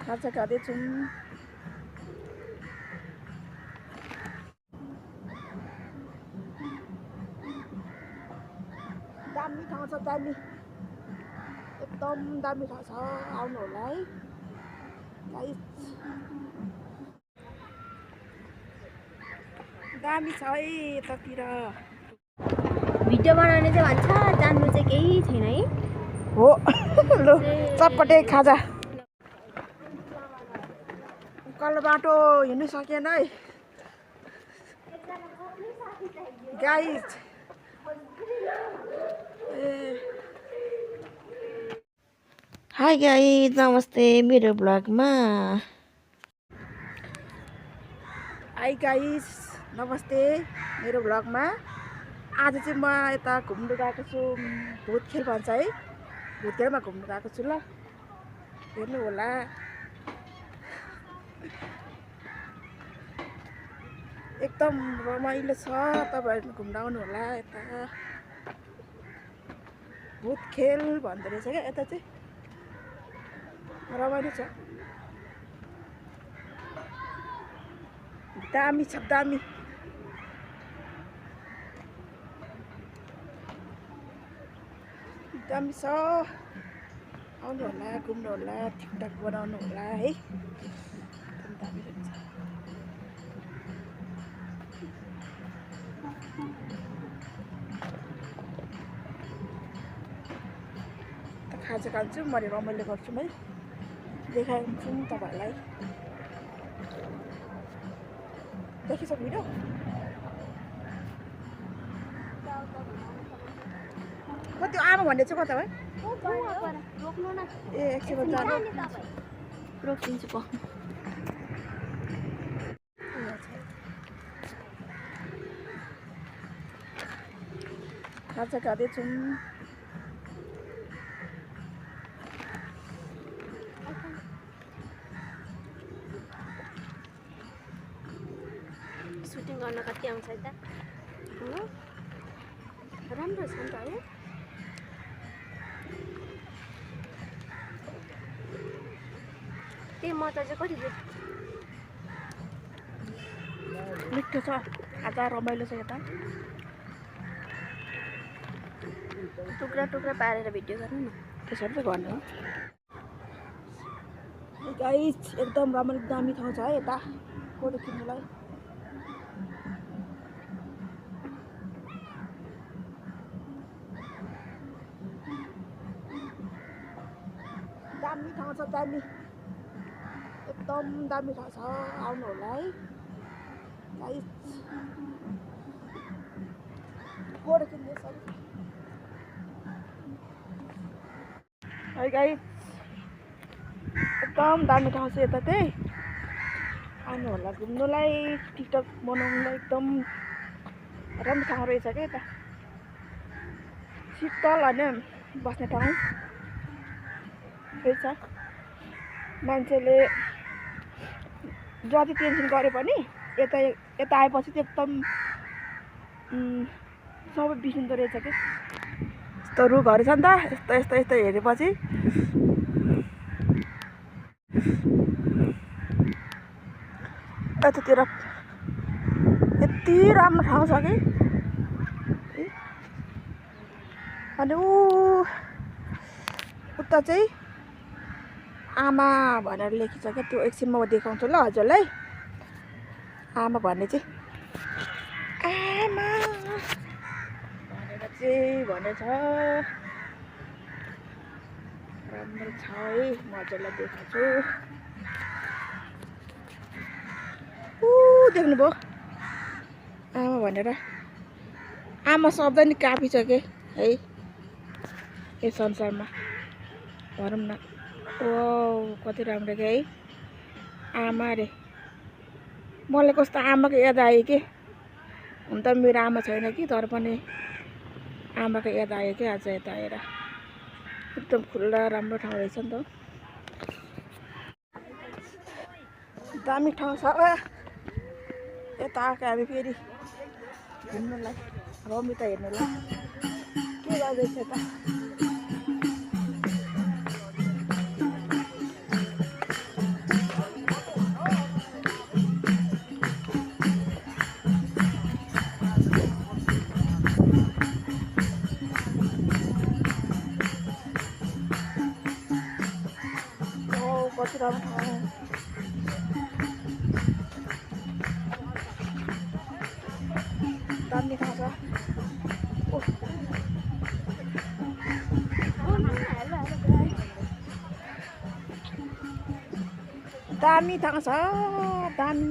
खाजा खाँदैछौँ। दामी ठाउँ छ, दामी, एकदम दामी ठाउँ छ, आउनु होला है गाइस। दामी छ है यतातिर। भिडियो बनाउने चाहिँ भन्छ, जान्नु चाहिँ केही छैन है। हो लु चटपटे खाजा। उकालो बाटो हिँड्नु सकेन है गाइस। हाई गाइस, नमस्ते मेरो ब्लगमा। हाई गाइस, नमस्ते मेरो ब्लगमा। आज चाहिँ म यता घुम्नु गएको छु, भूतखेल भन्छ है, भूतखेलमा घुम्नु गएको छु। ल हेर्नु होला। एकदम रमाइलो छ, तपाईँहरू घुम्न आउनु होला। यता भूतखेल भन्दो रहेछ क्या, यता चाहिँ रमाइलो छ, दामी छ, दामी। दामी छ, आउनु होला, घुम्नु होला, ठिकठाक बनाउनु होला है। एकदम दामी रहेछ। खाजा खान्छु, मैले रमाइलो गर्छु है, देखाउँछु तपाईँहरूलाई। देखिसक्नु भिडियो? कति आमा भन्ने चाहिँ कता भयो? ए एकछिन रोकिदिन्छु प। खाजा खाँदैछौँ। सुटिङ गर्न कति आउँछ त? राम्रो छ नि त है। त्यही मजा चाहिँ कति दियो? मिठो छ, खाजा रमाइलो छ। यता टुक्रा टुक्रा पारेर भिडियो गर्नु न, त्यसरी त गर्नु हो गाइस। एकदम रमाइलो दामी ठाउँ छ है यता फोटो खिच्नुलाई। दामी ठाउँ छ, दामी, एकदम दामी ठाउँ छ, आउनु होला है गाइस। फोटो खिच्नु है गाइस, एकदम दामी ठाउँ छ यता चाहिँ, आउनु होला घुम्नुलाई, टिकटक बनाउनुलाई। एकदम राम्रो ठाउँ रहेछ क्या यता, शीतल होइन बस्ने ठाउँ रहेछ। मान्छेले जति टेन्सन गरे पनि यता यता आएपछि चाहिँ एकदम सबै बिर्सिँदो रहेछ क्या। यस्तो रुखहरू छ नि त, यस्तो यस्तो यस्तो हेरेपछि यतातिर यति राम्रो ठाउँ छ कि। अनि उता चाहिँ आमा भनेर लेखिन्छ क्या, त्यो एकछिन म देखाउँछु ल हजुरलाई। आमा भन्ने चाहिँ आमा भनेर चाहिँ भनेछ। राम्रो छ है, म हजुरलाई देखाउँछु। देख्नुभयो आमा भनेर? आमा शब्द नि काफी छ के है यो संसारमा, भनौँ न। ओ कति राम्रो क्या है, आमा रे। मलाई कस्तो आमाको याद आयो कि, हुन त मेरो आमा छैन कि, तर पनि आमाको याद आयो कि आज यता आएर। एकदम खुल्ला राम्रो ठाउँ रहेछ नि त, दामी ठाउँ छ। यता आएको हामी फेरि घुम्नुलाई, रमिता हेर्नुलाई। के गर्दैछ यता? कति राम्रो ठाउँ दामी ठाउँ छ ओह, दामी ठाउँ छ दामी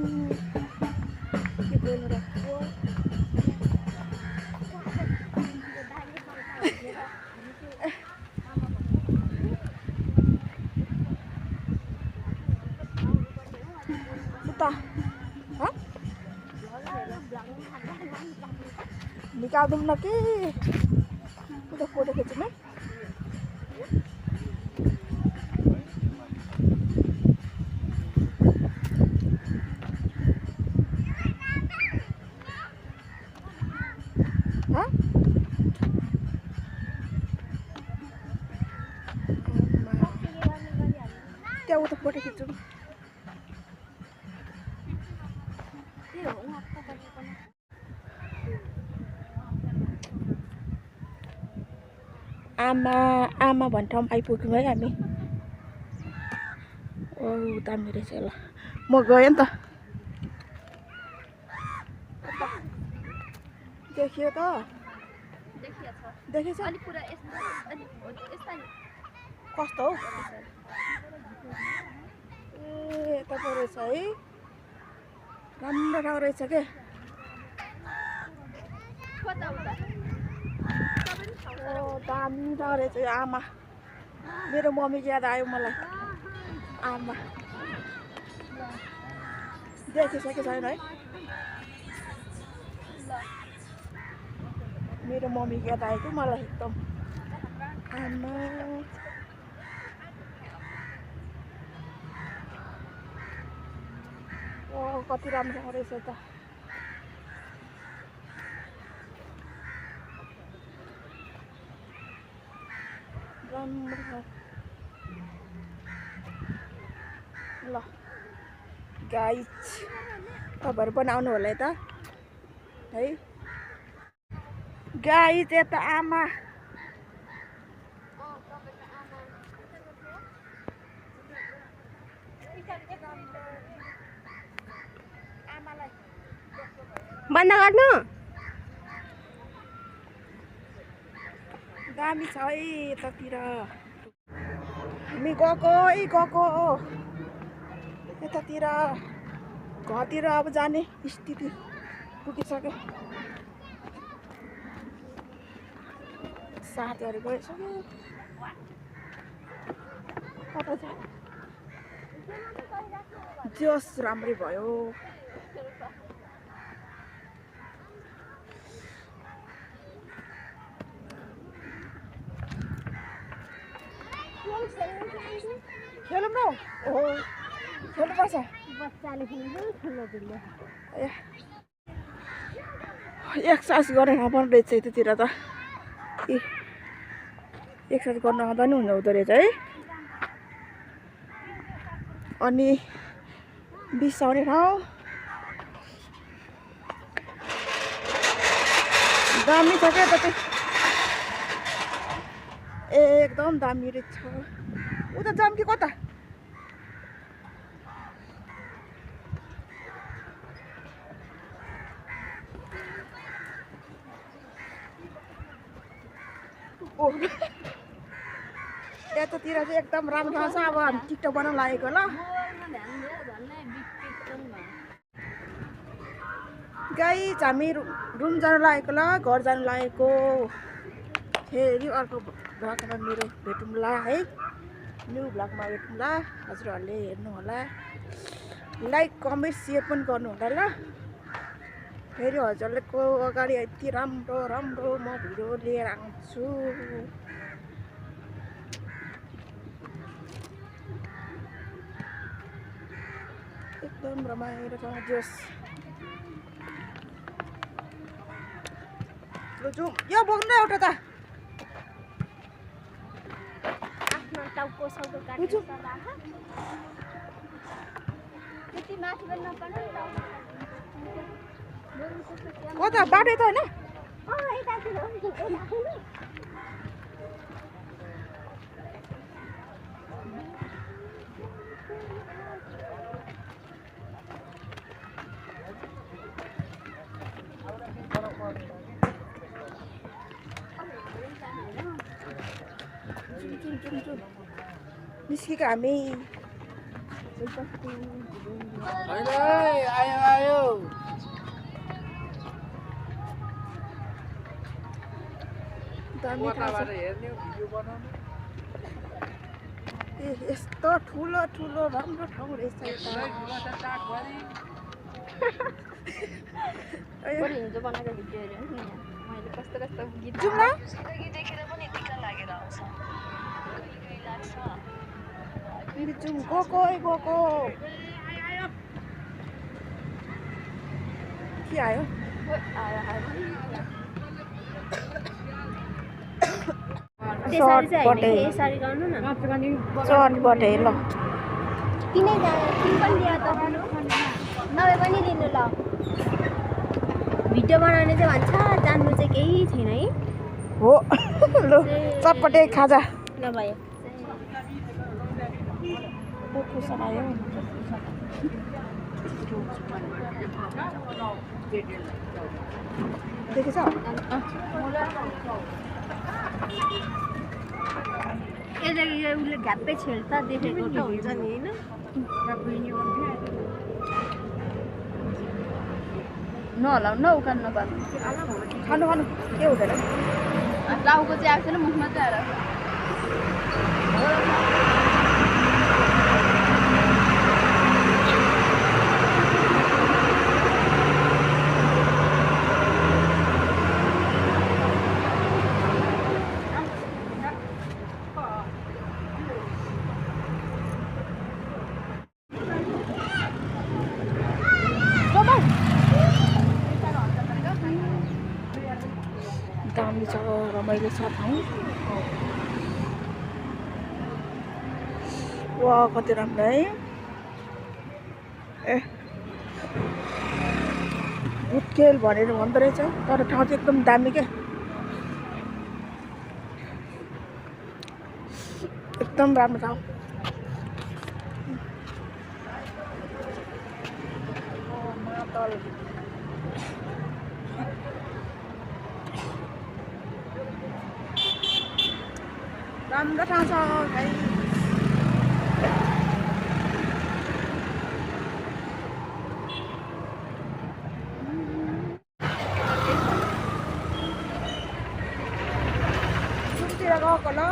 के बोल्नु र उता निकाल्दौँ न कि उता फोटो खिच्नु है त्यहाँ उता फोटो खिच्छौँ आमा भन्ने ठाउँमा आइपुग्यौँ है हामी ओ दामी रहेछ ल म गएँ नि त देखियो त देखेछ कस्तो हौ ए यता पो रहेछ है राम्रो ठाउँ रहेछ के ओ दामी ठाउँ रहेछ यो आमा मेरो मम्मीको याद आयो मलाई आमा देखिसकेको छैन है मेरो मम्मीको याद आयो कि मलाई एकदम आमा ओ कति राम्रो रहेछ त राम्रो ल गाइस तपाईँहरू पनि आउनु होला यता है गाइस यता आमा बन्द गर्नु दामी छ है यतातिर हामी गएको यतातिर घरतिर अब जाने स्थिति पुगिसक्यो साथीहरू गइसक्यो कता छ जोस राम्रै भयो खेलौँ न ओहो खेल्नुपर्छ बच्चाले खेल्नु एक्सर्साइज गरेर पनि रहेछ यतातिर त ए एक्सर्साइज गर्न आउँदा नि हुँदो रहेछ है अनि बिसाउने ठाउँ दामी छ क्या त एकदम दामी रहेछ उता जाम कि कता यतातिर चाहिँ एकदम राम्रो ठाउँ छ अब हामी टिकटक बनाउन लागेको ल गाइस हामी रुम जानु लागेको ल घर जानु लागेको फेरि अर्को भ्लगमा मेरो भेटौँला है न्यू भ्लगमा भेटौँला हजुरहरूले हेर्नु होला लाइक कमेन्ट सेयर पनि गर्नु होला ल फेरि हजुरहरूको अगाडि यति राम्रो राम्रो म भिडियो लिएर आउँछु एकदम रमाइलो छ जोस जाउँ यो बोक्नु एउटा त आफ्नो टाउको सौको काट्नु त्यति माथि पनि नपर्नु कता बाटो त होइन जुन निस्केको हामी आयो दामी थाहा छ हेर्ने भिडियो बनाउनु ए यस्तो ठुलो ठुलो राम्रो ठाउँ रहेछ यता बरु हिजो बनाएको भिडियो हेऱ्यो नि यहाँ मैले कस्तो कस्तो गीत जाउँ न जाउँ गएको के आयो त्यसरी चाहिँ होइन कि यसरी गर्नु न चटपटे ल किनै किन पनि ल्यायो त नभए पनि लिनु ल भिडियो बनाउने चाहिँ भन्छ जान्नु चाहिँ केही छैन है हो लु चटपटे खाजा ल भयो कुसन आयो देखेछ उसले घ्याप्पै छेड्दा देखेको त हुन्छ नि होइन नहलाउ न उकालो नपार्नु खानु खानु के हुँदैन टाउको चाहिँ आएको छैन मुखमा चाहिँ आएर दामी छ रमाइलो छ ठाउँ वा कति राम्रो है ए भुटखेल भनेर भन्दो रहेछ तर ठाउँ चाहिँ एकदम दामी क्या एकदम राम्रो ठाउँ मातल राम्रो ठाउँ छ भाइ सुतिर गएको ल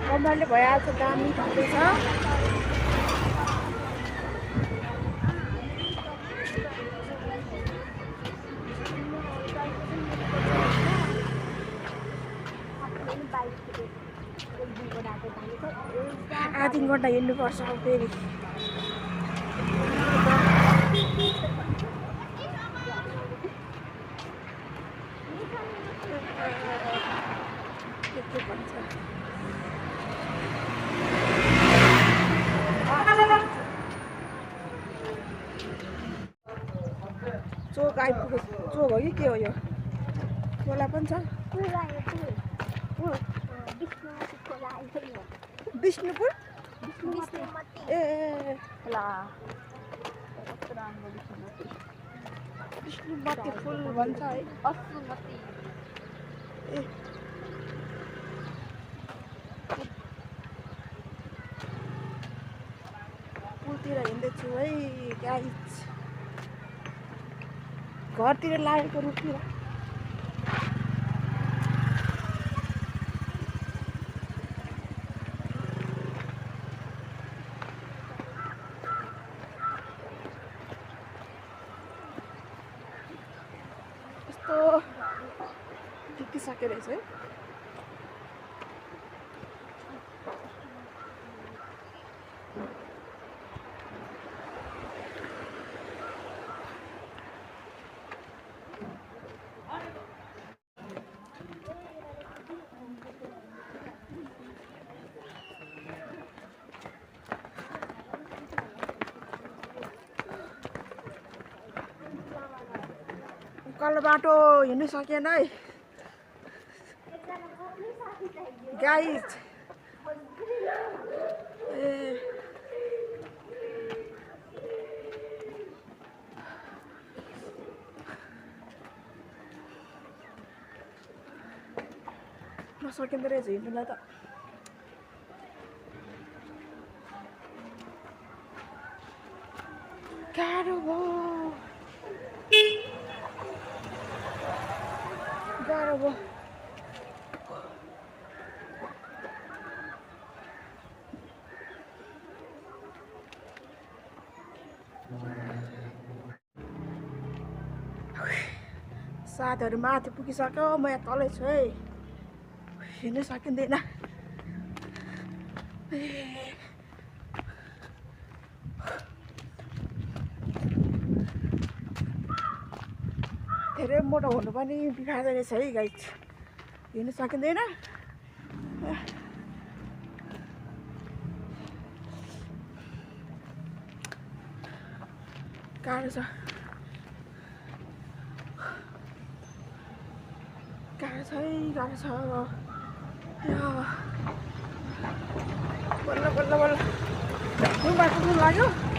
रमाइलो भइहाल्छ दामी ठाउँ रहेछ आधी घन्टा हिँड्नुपर्छ अब फेरि के भन्छ चोक आइपुग्यो चोक हो कि के हो यो खोला पनि छ विष्णुपुर ए विष्णुमती फुल भन्छ है ए पुलतिर हिँड्दैछु है गाइस घरतिर लागेको रुखतिर यस्तो बितिसकेको रहेछ है उकालो बाटो हिँड्नु सकेन है गाइस ए नसकिँदो रहेछ हिँड्नुलाई त गाह्रो भयो गाह्रो भयो साथहरू माथि पुगिसक्यो म यहाँ तलै छु है हिँड्नु सकिँदैन धेरै मोटो हुनु पनि बिगार्दो रहेछ है गाइस हिँड्नु सकिँदैन गाह्रो छ गाह्रो छ है गाह्रो छ बल्ल बल्ल बल्ल रुममा पुग्नु लाग्यो